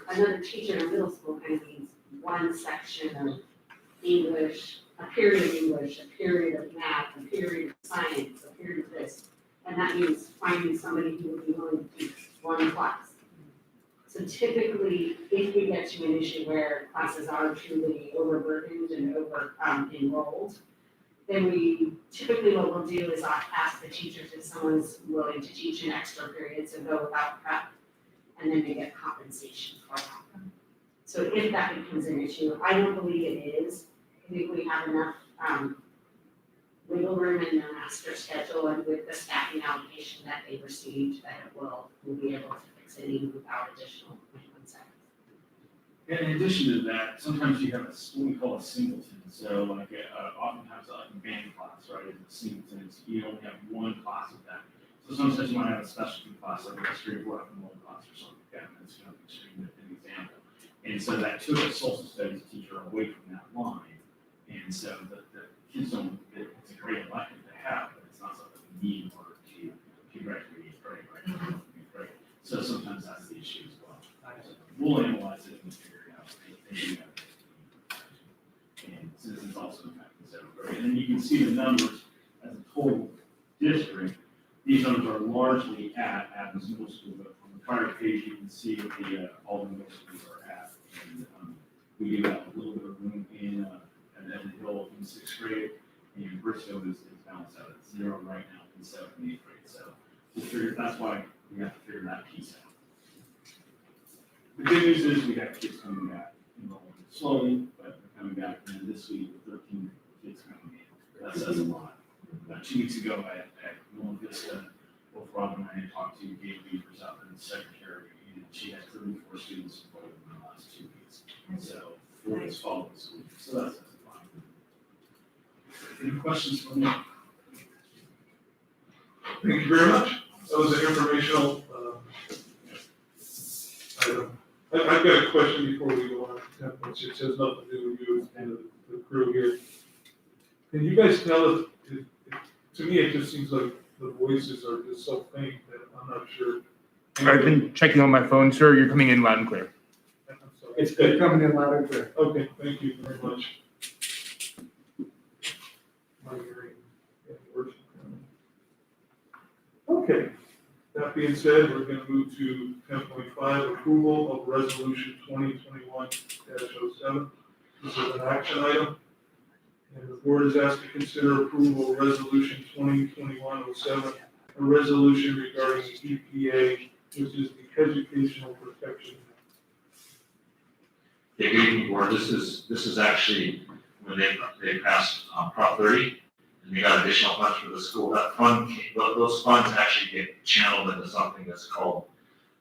Another teacher in middle school kind of means one section of English, a period of English, a period of math, a period of science, a period of this. And that means finding somebody who would be willing to teach one class. So typically, if we get to an issue where classes are truly overburdened and over enrolled, then we, typically what we'll do is I'll ask the teachers if someone's willing to teach an extra period, so go without prep, and then they get compensation for that. So if that becomes an issue, I don't believe it is. I think we have enough wiggle room in their master schedule and with the staffing allocation that they received, that we'll be able to fix it even without additional appointments. And in addition to that, sometimes you have what we call a singleton. So like oftentimes like a band class, right, is a singleton. So you only have one class of that. So sometimes you might have a specialty class, like a history of work and one class or something like that. And that's kind of an example. And so that took a social studies teacher away from that line. And so the kids don't, it's a great elective to have, but it's not something we need in order to graduate grade, right? Right. So sometimes that's the issue as well. We'll analyze it and figure it out. And so this is also impacting seventh grade. And then you can see the numbers as a total district. These numbers are largely at Adams Middle School, but on the prior page, you can see what all the middle schools are at. And we give out a little bit of room in Evan Hill in sixth grade, and Bristow is balanced out at 0 right now in seventh and eighth grade. So that's why we have to figure that piece out. The good news is we have kids coming back, enrolling slowly, but they're coming back. And this week, 13 kids coming in. That says a lot. About 2 weeks ago, at North Vista, both Rob and I had talked to Gabe Beavers out there in the secretary, and she had 34 students enrolled in the last 2 weeks. So 4 this fall this week. So that's fine. Any questions from me? Thank you very much. That was an informational item. I've got a question before we go on, which it has nothing to do with you, it's kind of the crew here. Can you guys tell us, to me, it just seems like the voices are just so faint that I'm not sure. I've been checking on my phone, sir. You're coming in loud and clear. I'm sorry. It's good coming in loud and clear. Okay, thank you very much. My hearing, works. Okay, that being said, we're gonna move to 10.5, approval of resolution 2021-07. This is an action item. And the board is asked to consider approval of resolution 2021-07, a resolution regarding the EPA, which is the Educational Protection Act. Yeah, good evening, board. This is actually when they passed Prop 30, and we got additional funds for the school. That fund, those funds actually get channeled into something that's called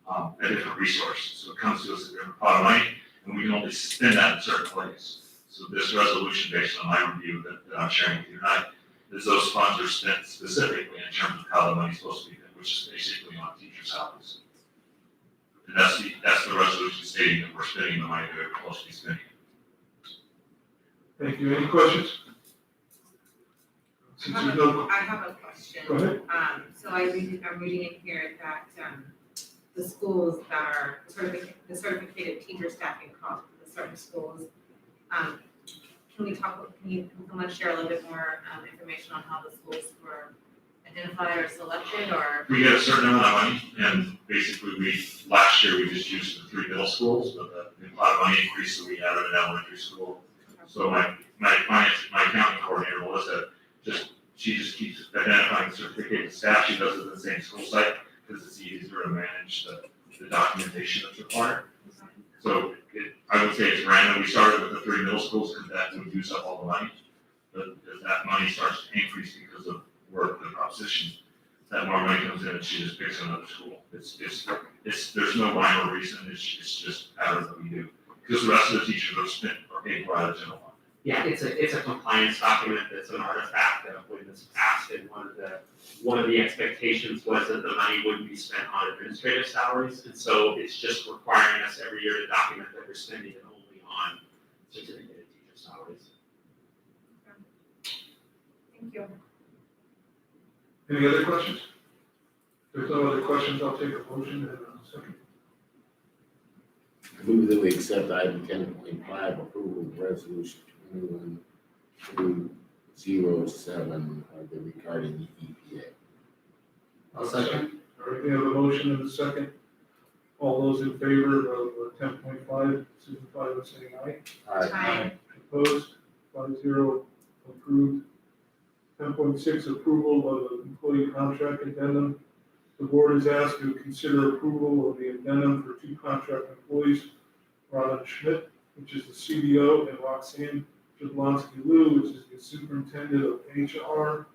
a different resource. So it comes to us a different pot of money, and we can only spend that in certain places. So this resolution, based on my review that I'm sharing with you tonight, is those funds are spent specifically in terms of how the money's supposed to be spent, which is basically on teachers' salaries. And that's the resolution stating that we're spending the money that we're supposed to be spending. Thank you. Any questions? Since there's no, I have a question. Go ahead. So I'm reading in here that the schools that are the certificated teacher staffing cost for the certain schools. Can someone share a little bit more information on how the schools were identified or selected, or? We get a certain amount of money, and basically last year we just used the 3 middle schools, but the pot of money increased, so we added an elementary school. So my accounting coordinator, Melissa, just she just keeps identifying certificated staff. She does it at the same school site because it's easier to manage the documentation that's required. So I would say it's random. We started with the 3 middle schools because that would use up all the money. But as that money starts to increase because of work, the propositions, that more money comes in and she just picks another school. There's no rhyme or reason. It's just patterns that we do. Because the rest of the teachers are paid for out of general fund. Yeah, it's a compliance document that's an artifact of when this passed, and one of the expectations was that the money wouldn't be spent on administrative salaries, and so it's just requiring us every year to document that we're spending it only on certificated teacher salaries. Thank you. Any other questions? If there's no other questions, I'll take a motion in a second. Move that we accept item 10.5, approval of resolution 21-207 regarding the EPA. I'll second. All right, we have a motion and a second. All those in favor of 10.5, signify by saying aye. Aye. Opposed? 5-0, approved. 10.6, approval of the employee contract addendum. The board is asked to consider approval of the addendum for 2 contract employees, Robin Schmidt, which is the CDO, and Roxanne Jablonski-Liu, which is the superintendent of HR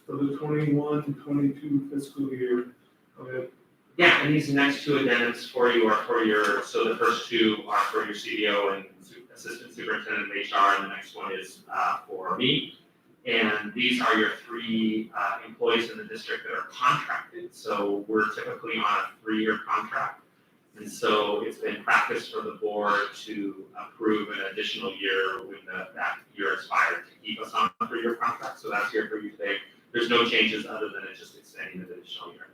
for the 21-22 fiscal year. Go ahead. Yeah, and these next 2 addendums for you are for your, so the first 2 are for your CDO and assistant superintendent of HR, and the next one is for me. And these are your 3 employees in the district that are contracted. So we're typically on a 3-year contract. And so it's been practice for the board to approve an additional year when that year expired to keep us on a 3-year contract. So that's here for you today. There's no changes other than it just extending the additional year.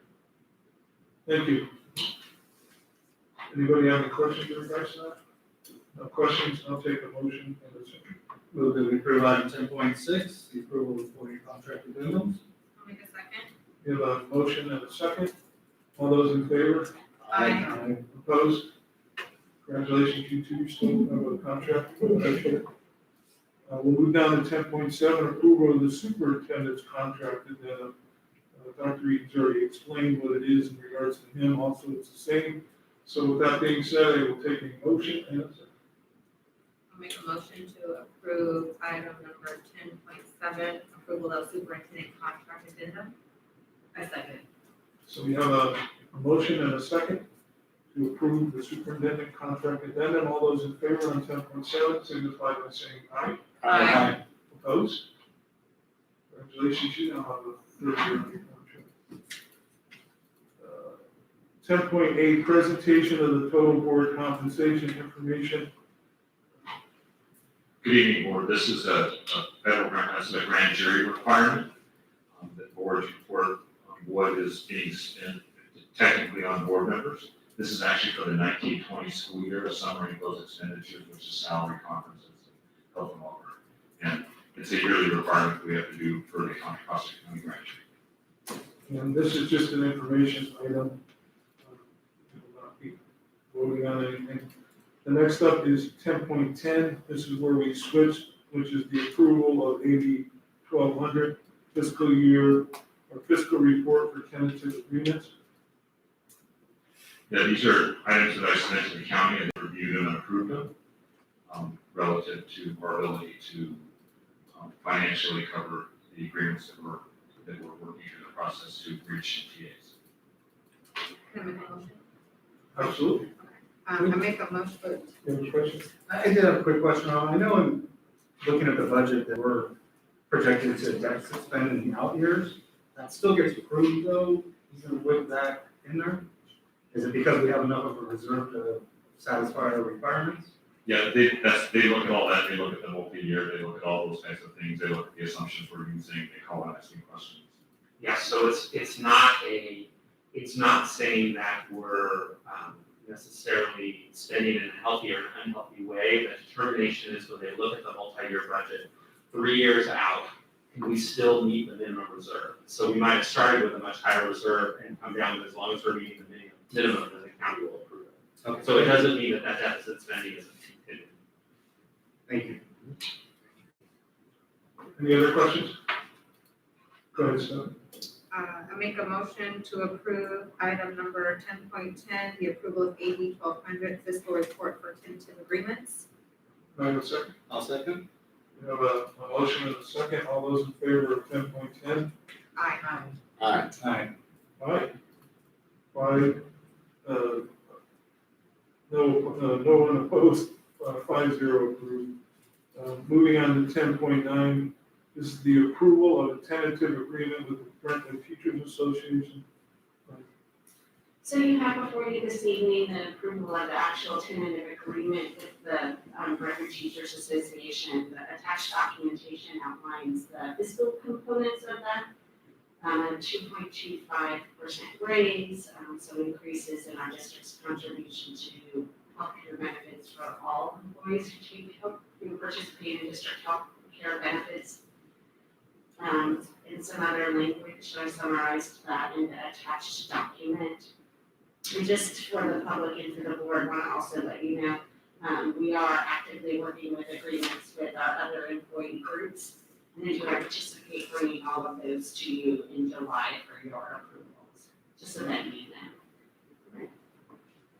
Thank you. Anybody have any questions in regards to that? No questions, I'll take a motion and a second. Move that we approve item 10.6, the approval of employee contract addendums. I'll make a second. We have a motion and a second. All those in favor? Aye. Opposed? Congratulations, you 2 still have a contract. We'll move down to 10.7, approval of the superintendent's contract addendum. Dr. Eaton's already explained what it is in regards to him. Also, it's the same. So with that being said, I will take a motion and a second. I'll make a motion to approve item number 10.7, approval of superintendent contract addendum. I second. So we have a motion and a second to approve the superintendent contract addendum. All those in favor on 10.7 signify by saying aye. Aye. Opposed? Congratulations, you now have a 3rd year on your contract. 10.8, presentation of the total board compensation information. Good evening, board. This is a federal grant, that's a grand jury requirement. The board report on what is being spent technically on board members. This is actually for the 19-20 school year, a summary of those expenditures, which is salary, conferences, health and welfare. And it's a yearly requirement we have to do for the Costa County grand jury. And this is just an information item. We will not be voting on anything. The next up is 10.10. This is where we switch, which is the approval of AB 1200 fiscal year or fiscal report for tentative agreements. Yeah, these are items that I submitted to the county and they reviewed them and approved them relative to our ability to financially cover the agreements that we're working through the process to reach TAs. Can I make a motion? Absolutely. I make a motion for. Any questions? I did have a quick question. I know in looking at the budget that we're projected to deficit spend in the out years, that still gets approved though, even with that in there? Is it because we have enough of a reserve to satisfy our requirements? Yeah, they look at all that, they look at the multi-year, they look at all those types of things, they look at the assumptions we're using, they call and asking questions. Yeah, so it's not saying that we're necessarily spending in a healthy or unhealthy way. The determination is when they look at the multi-year budget, 3 years out, can we still meet the minimum reserve? So we might have started with a much higher reserve and come down with as long as we're meeting the minimum, then the county will approve it. Okay. So it doesn't mean that deficit spending is continuing. Thank you. Any other questions? Go ahead, Scott. I make a motion to approve item number 10.10, the approval of AB 1200 fiscal report for tentative agreements. Do I have a second? I'll second. We have a motion and a second. All those in favor of 10.10? Aye. Aye. Aye. Aye. Five, no one opposed, 5-0 approved. Moving on to 10.9, this is the approval of a tentative agreement with the Parent and Teachers Association. So you have before you this evening the approval of the actual tentative agreement with the Briggs Teachers Association. The attached documentation outlines the fiscal components of that. 2.25% raise, so increases in our district's contribution to healthcare benefits for all employees who participate in district healthcare benefits. And some other language, I summarized that in the attached document. And just for the public and for the board, want to also let you know, we are actively working with agreements with our other employee groups. And then do I anticipate bringing all of those to you in July for your approvals, just so that you know.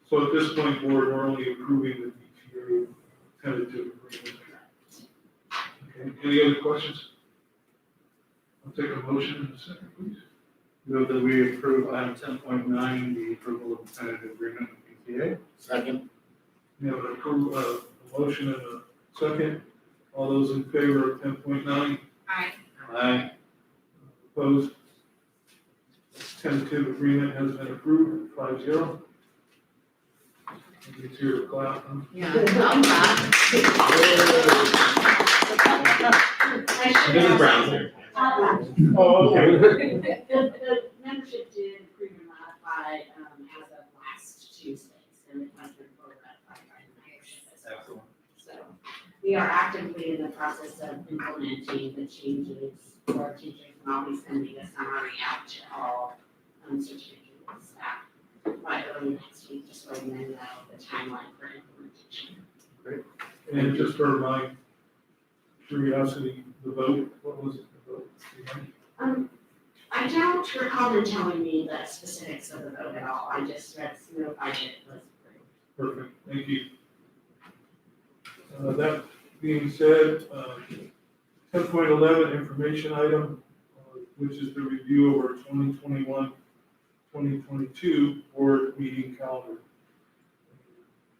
So at this point, board, we're only approving the DTA tentative agreement. Okay, any other questions? I'll take a motion in a second, please. Move that we approve item 10.9, the approval of the tentative agreement with PTA. Second. We have a motion and a second. All those in favor of 10.9? Aye. Aye. Opposed? Tentative agreement has been approved, 5-0. It's here to clap, huh? Yeah. Mrs. Brown's here. Oh, okay. The membership did approve and ratify as of last Tuesday, so it has been fully ratified by the membership as well. Excellent. So we are actively in the process of implementing the changes for our teachers, and I'll be sending a summary out to all certificate staff by early next week, just so you know the timeline for implementation. And just for my curiosity, the vote, what was it, the vote? I don't recall them telling me the specifics of the vote at all. I just read notified it was approved. Perfect, thank you. That being said, 10.11 information item, which is the review of our 2021-2022 board meeting calendar.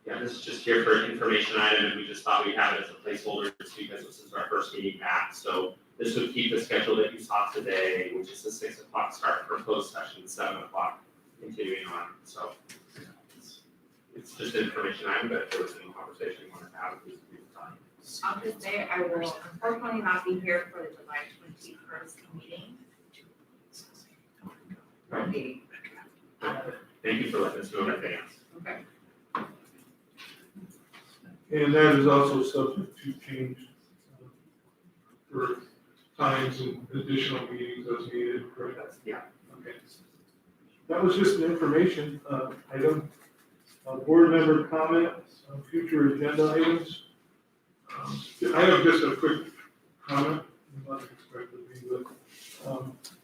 Yeah, this is just here for an information item, and we just thought we'd have it as a placeholder just because this is our first meeting back. So this would keep the schedule that you saw today, which is the 6 o'clock start for closed session, 7 o'clock continuing on. So it's just an information item, but if there was any conversation you wanted to have, please do the time. I'll just say I will unfortunately not be here for the July 21st meeting. Right. Thank you for letting us know in advance. Okay. And that is also subject to change for times and additional meetings as needed, correct? Yeah. Okay. That was just an information item. Board member comments on future agenda items. I have just a quick comment, not expected to be, but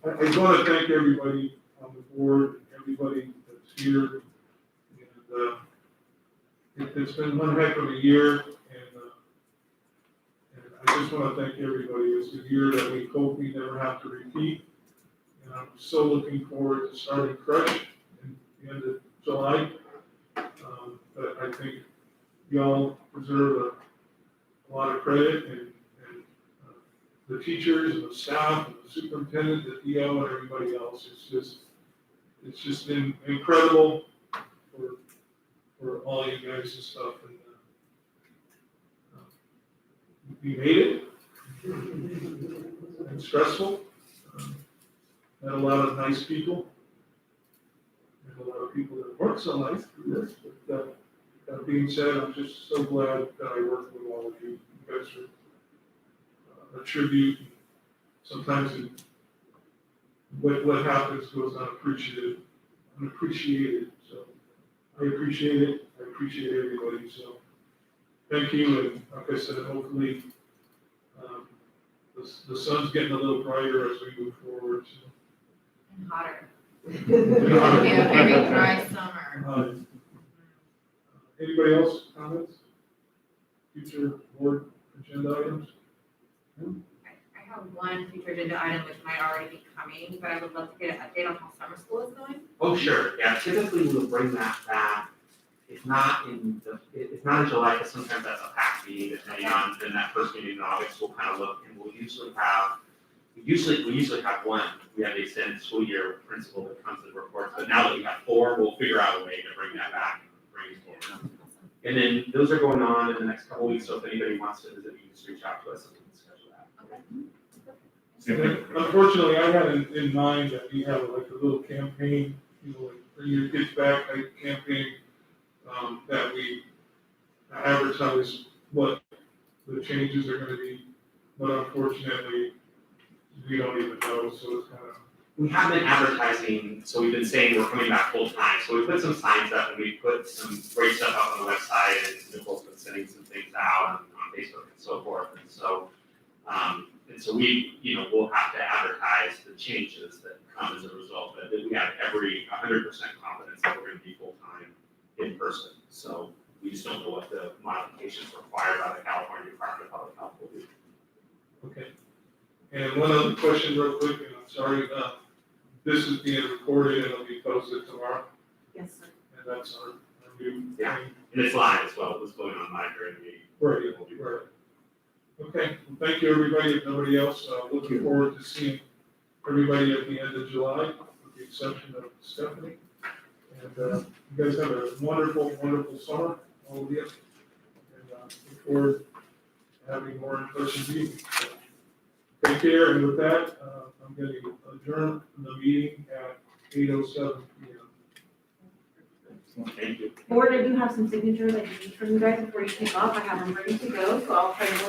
I want to thank everybody on the board, everybody that's here. And it's been one heck of a year, and I just want to thank everybody. It's a year that we hope we never have to repeat. And I'm so looking forward to starting fresh in the end of July. But I think y'all deserve a lot of credit, and the teachers and the staff and the superintendent, the DO, and everybody else. It's just been incredible for all you guys and stuff, and we made it. It's stressful. Met a lot of nice people. Met a lot of people that weren't so nice through this. But that being said, I'm just so glad that I worked with all of you. You guys are a tribute. Sometimes what happens goes unappreciated. So I appreciate it. I appreciate everybody. So thank you. And like I said, hopefully the the sun's getting a little brighter as we move forward, so. And hotter. Yeah, Yeah, very dry summer. Anybody else comments? Future board agenda items? I have one future agenda item which might already be coming, but I would love to get an update on how summer school is going. Oh, sure, yeah, typically we'll bring that back. It's not in July, because sometimes that's a packed meeting, depending on, then that first meeting in August, we'll kind of look, and we usually have one, we have the extended school year principal that comes and reports, but now that we have four, we'll figure out a way to bring that back, bring it forward. And then those are going on in the next couple of weeks, so if anybody wants to visit, you can just reach out to us and we can schedule that. And unfortunately, I had in mind that we have like a little campaign, like bring your kids back type campaign, that we advertise what the changes are gonna be, but unfortunately, we don't even know, so it's kind of. We have been advertising, so we've been saying we're coming back full time, so we put some signs up and we put some great stuff up on the website, and Nicole's been sending some things out on Facebook and so forth, and so we, we'll have to advertise the changes that come as a result, but we have 100% confidence that we're gonna be full time in person, so we just don't know what the modifications required by the California Department of Public Health will be. Okay. And one other question real quick, and I'm sorry, this is being recorded and it'll be posted tomorrow, Yes, sir. and that's our new. Yeah. And it's live as well, what's going on live during the meeting. Right. Okay, well, thank you, everybody, if nobody else, looking forward to seeing everybody at the end of July, with the exception of Stephanie. And, you guys have a wonderful, wonderful summer, all of you. And, look forward to having more in-person meetings. So, take care, and with that, I'm going to adjourn the meeting at 8:07 p.m. Thank you. Board, I do have some signatures I need from you guys before you take off. I have them ready to go, so I'll try to work